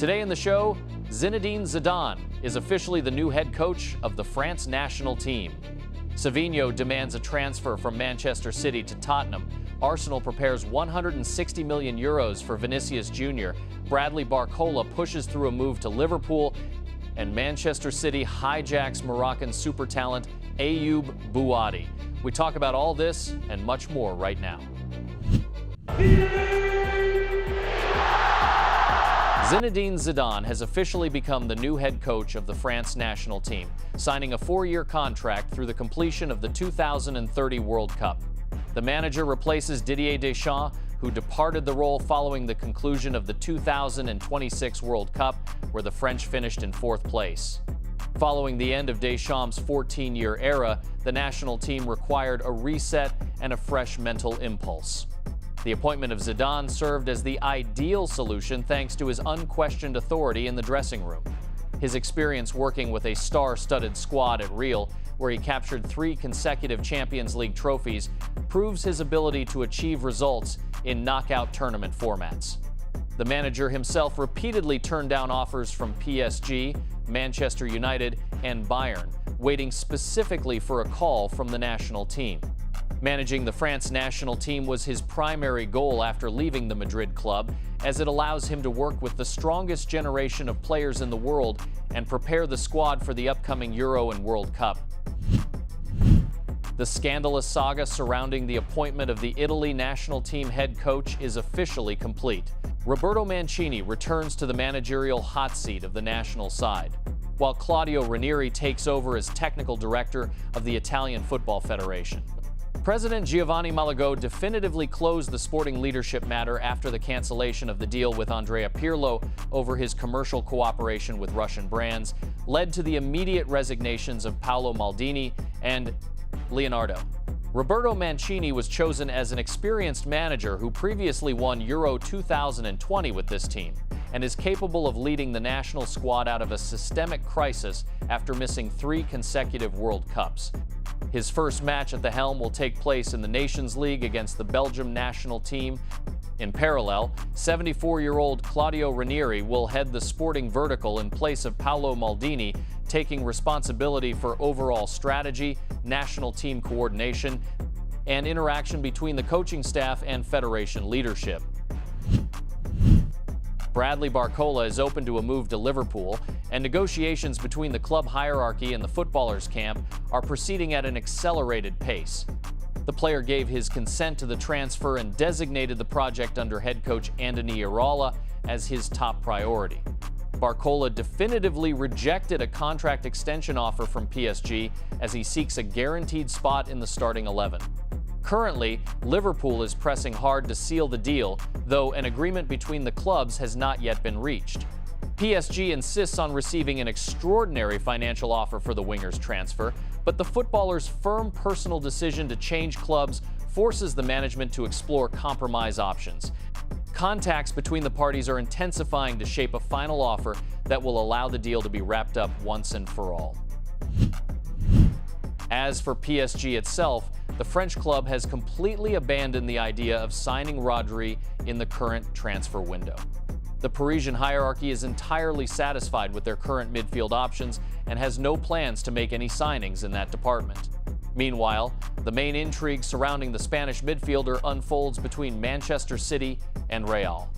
Today in the show, Zinedine Zidane is officially the new head coach of the France national team. Savinho demands a transfer from Manchester City to Tottenham. Arsenal prepares 160 million euros for Vinicius Jr. Bradley Barcola pushes through a move to Liverpool. And Manchester City hijacks Moroccan super talent Ayoub Bouaddi. We talk about all this and much more right now. Zinedine Zidane has officially become the new head coach of the France national team, signing a 4-year contract through the completion of the 2030 World Cup. The manager replaces Didier Deschamps, who departed the role following the conclusion of the 2026 World Cup, where the French finished in 4th place. Following the end of Deschamps' 14-year era, the national team required a reset and a fresh mental impulse. The appointment of Zidane served as the ideal solution thanks to his unquestioned authority in the dressing room. His experience working with a star-studded squad at Real, where he captured 3 consecutive Champions League trophies, proves his ability to achieve results in knockout tournament formats. The manager himself repeatedly turned down offers from PSG, Manchester United, and Bayern, waiting specifically for a call from the national team. Managing the France national team was his primary goal after leaving the Madrid club, as it allows him to work with the strongest generation of players in the world and prepare the squad for the upcoming Euro and World Cup. The scandalous saga surrounding the appointment of the Italy national team head coach is officially complete. Roberto Mancini returns to the managerial hot seat of the national side, while Claudio Ranieri takes over as technical director of the Italian Football Federation. President Giovanni Malagò definitively closed the sporting leadership matter after the cancellation of the deal with Andrea Pirlo over his commercial cooperation with Russian brands, led to the immediate resignations of Paolo Maldini and Leonardo. Roberto Mancini was chosen as an experienced manager who previously won Euro 2020 with this team and is capable of leading the national squad out of a systemic crisis after missing 3 consecutive World Cups. His first match at the helm will take place in the Nations League against the Belgium national team. In parallel, 74-year-old Claudio Ranieri will head the sporting vertical in place of Paolo Maldini, taking responsibility for overall strategy, national team coordination, and interaction between the coaching staff and federation leadership. Bradley Barcola is open to a move to Liverpool, and negotiations between the club hierarchy and the footballers' camp are proceeding at an accelerated pace. The player gave his consent to the transfer and designated the project under head coach Andoni Iraola as his top priority. Barcola definitively rejected a contract extension offer from PSG as he seeks a guaranteed spot in the starting 11. Currently, Liverpool is pressing hard to seal the deal, though an agreement between the clubs has not yet been reached. PSG insists on receiving an extraordinary financial offer for the winger's transfer, but the footballer's firm personal decision to change clubs forces the management to explore compromise options. Contacts between the parties are intensifying to shape a final offer that will allow the deal to be wrapped up once and for all. As for PSG itself, the French club has completely abandoned the idea of signing Rodri in the current transfer window. The Parisian hierarchy is entirely satisfied with their current midfield options and has no plans to make any signings in that department. Meanwhile, the main intrigue surrounding the Spanish midfielder unfolds between Manchester City and Real.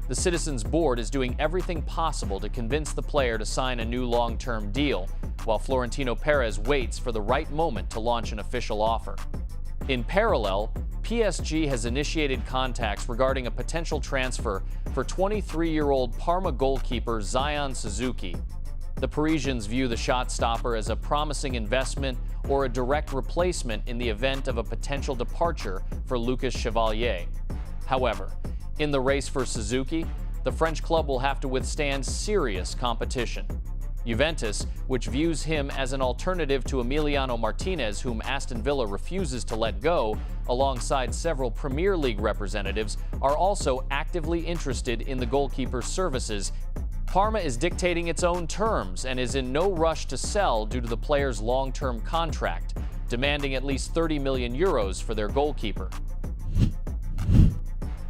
The Citizens Board is doing everything possible to convince the player to sign a new long-term deal, while Florentino Pérez waits for the right moment to launch an official offer. In parallel, PSG has initiated contacts regarding a potential transfer for 23-year-old Parma goalkeeper Zion Suzuki. The Parisians view the shot stopper as a promising investment or a direct replacement in the event of a potential departure for Lucas Chevalier. However, in the race for Suzuki, the French club will have to withstand serious competition. Juventus, which views him as an alternative to Emiliano Martinez, whom Aston Villa refuses to let go, alongside several Premier League representatives, are also actively interested in the goalkeeper's services. Parma is dictating its own terms and is in no rush to sell due to the player's long-term contract, demanding at least 30 million euros for their goalkeeper.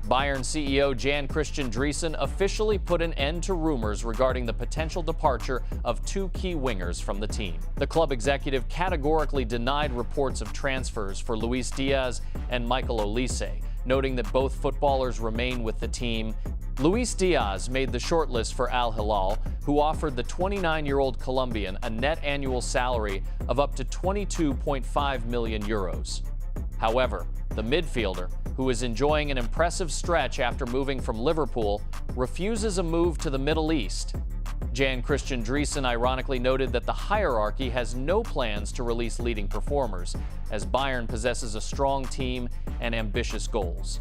Bayern CEO Jan-Christian Driesen officially put an end to rumors regarding the potential departure of two key wingers from the team. The club executive categorically denied reports of transfers for Luis Diaz and Michael Olise, noting that both footballers remain with the team. Luis Diaz made the shortlist for Al Hilal, who offered the 29-year-old Colombian a net annual salary of up to 22.5 million euros. However, the midfielder, who is enjoying an impressive stretch after moving from Liverpool, refuses a move to the Middle East. Jan-Christian Driesen ironically noted that the hierarchy has no plans to release leading performers, as Bayern possesses a strong team and ambitious goals.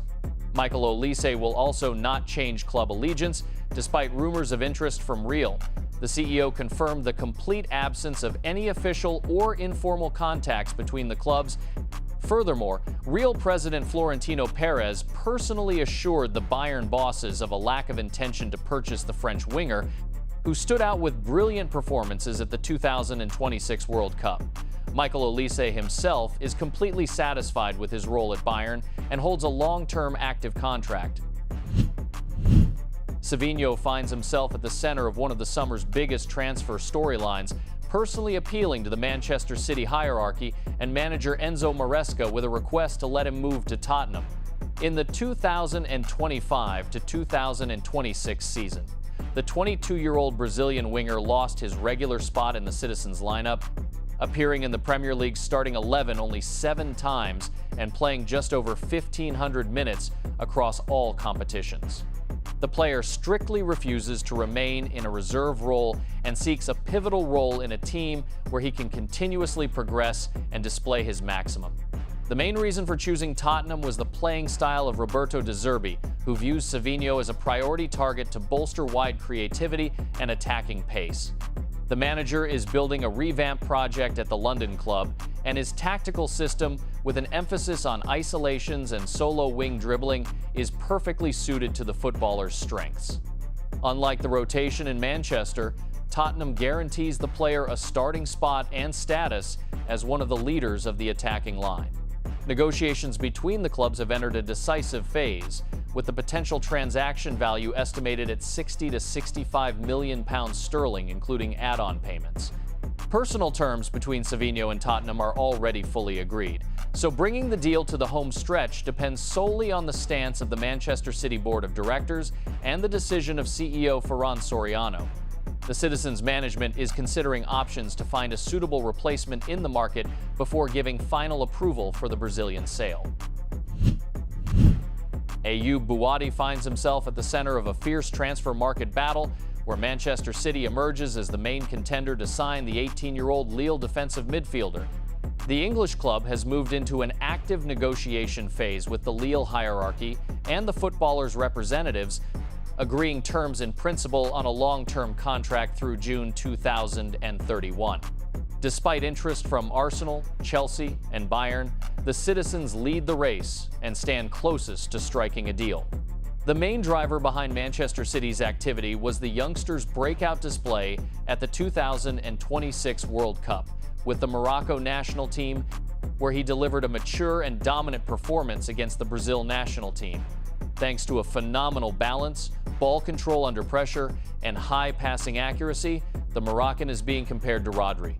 Michael Olise will also not change club allegiance, despite rumors of interest from Real. The CEO confirmed the complete absence of any official or informal contacts between the clubs. Furthermore, Real President Florentino Pérez personally assured the Bayern bosses of a lack of intention to purchase the French winger, who stood out with brilliant performances at the 2026 World Cup. Michael Olise himself is completely satisfied with his role at Bayern and holds a long-term active contract. Savinho finds himself at the center of one of the summer's biggest transfer storylines, personally appealing to the Manchester City hierarchy and manager Enzo Maresca with a request to let him move to Tottenham. In the 2025 to 2026 season, the 22-year-old Brazilian winger lost his regular spot in the Citizens lineup, appearing in the Premier League's starting 11 only 7 times and playing just over 1,500 minutes across all competitions. The player strictly refuses to remain in a reserve role and seeks a pivotal role in a team where he can continuously progress and display his maximum. The main reason for choosing Tottenham was the playing style of Roberto De Zerbi, who views Savinho as a priority target to bolster wide creativity and attacking pace. The manager is building a revamped project at the London club, and his tactical system, with an emphasis on isolations and solo wing dribbling, is perfectly suited to the footballer's strengths. Unlike the rotation in Manchester, Tottenham guarantees the player a starting spot and status as one of the leaders of the attacking line. Negotiations between the clubs have entered a decisive phase, with the potential transaction value estimated at £60 to £65 million sterling, including add-on payments. Personal terms between Savinho and Tottenham are already fully agreed, so bringing the deal to the home stretch depends solely on the stance of the Manchester City Board of Directors and the decision of CEO Ferran Soriano. The Citizens' management is considering options to find a suitable replacement in the market before giving final approval for the Brazilian sale. Ayoub Bouaddi finds himself at the center of a fierce transfer market battle, where Manchester City emerges as the main contender to sign the 18-year-old Lille defensive midfielder. The English club has moved into an active negotiation phase with the Lille hierarchy and the footballer's representatives, agreeing terms in principle on a long-term contract through June 2031. Despite interest from Arsenal, Chelsea, and Bayern, the Citizens lead the race and stand closest to striking a deal. The main driver behind Manchester City's activity was the youngster's breakout display at the 2026 World Cup with the Morocco national team, where he delivered a mature and dominant performance against the Brazil national team. Thanks to a phenomenal balance, ball control under pressure, and high passing accuracy, the Moroccan is being compared to Rodri.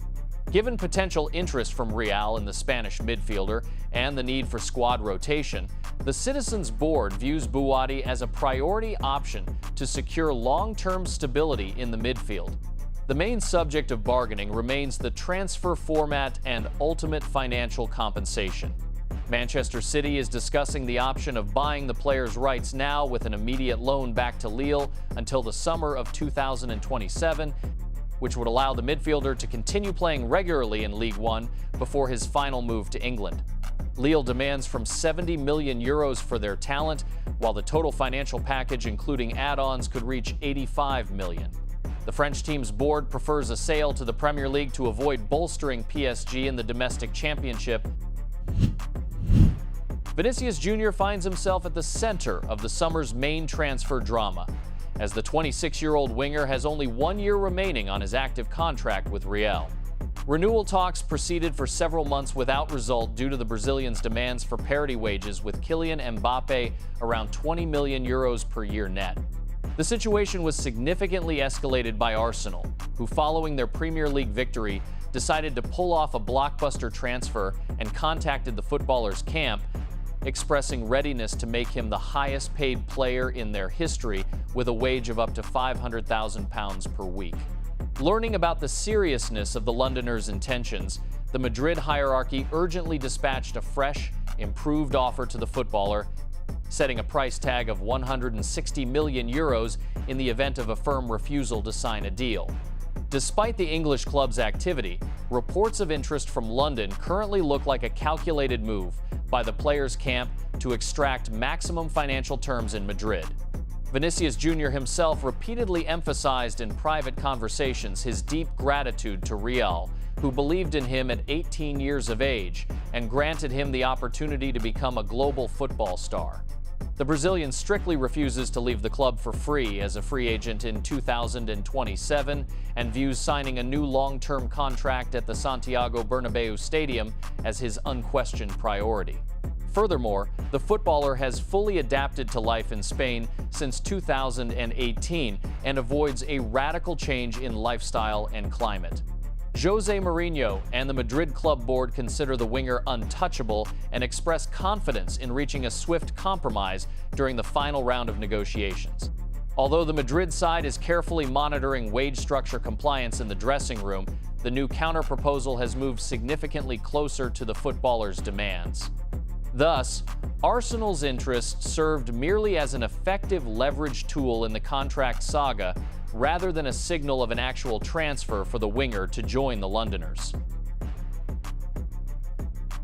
Given potential interest from Real in the Spanish midfielder and the need for squad rotation, the Citizens board views Bouaddi as a priority option to secure long-term stability in the midfield. The main subject of bargaining remains the transfer format and ultimate financial compensation. Manchester City is discussing the option of buying the player's rights now with an immediate loan back to Lille until the summer of 2027, which would allow the midfielder to continue playing regularly in League One before his final move to England. Lille demands from €70 million for their talent, while the total financial package, including add-ons, could reach €85 million. The French team's board prefers a sale to the Premier League to avoid bolstering PSG in the domestic championship. Vinicius Jr. finds himself at the center of the summer's main transfer drama, as the 26-year-old winger has only 1 year remaining on his active contract with Real. Renewal talks proceeded for several months without result due to the Brazilians' demands for parity wages, with Kylian Mbappé around 20 million euros per year net. The situation was significantly escalated by Arsenal, who, following their Premier League victory, decided to pull off a blockbuster transfer and contacted the footballer's camp, expressing readiness to make him the highest-paid player in their history with a wage of up to £500,000 per week. Learning about the seriousness of the Londoners' intentions, the Madrid hierarchy urgently dispatched a fresh, improved offer to the footballer, setting a price tag of 160 million euros in the event of a firm refusal to sign a deal. Despite the English club's activity, reports of interest from London currently look like a calculated move by the players' camp to extract maximum financial terms in Madrid. Vinicius Jr. himself repeatedly emphasized in private conversations his deep gratitude to Real, who believed in him at 18 years of age and granted him the opportunity to become a global football star. The Brazilian strictly refuses to leave the club for free as a free agent in 2027 and views signing a new long-term contract at the Santiago Bernabéu Stadium as his unquestioned priority. Furthermore, the footballer has fully adapted to life in Spain since 2018 and avoids a radical change in lifestyle and climate. Jose Mourinho and the Madrid club board consider the winger untouchable and express confidence in reaching a swift compromise during the final round of negotiations. Although the Madrid side is carefully monitoring wage structure compliance in the dressing room, the new counter-proposal has moved significantly closer to the footballer's demands. Thus, Arsenal's interest served merely as an effective leverage tool in the contract saga rather than a signal of an actual transfer for the winger to join the Londoners.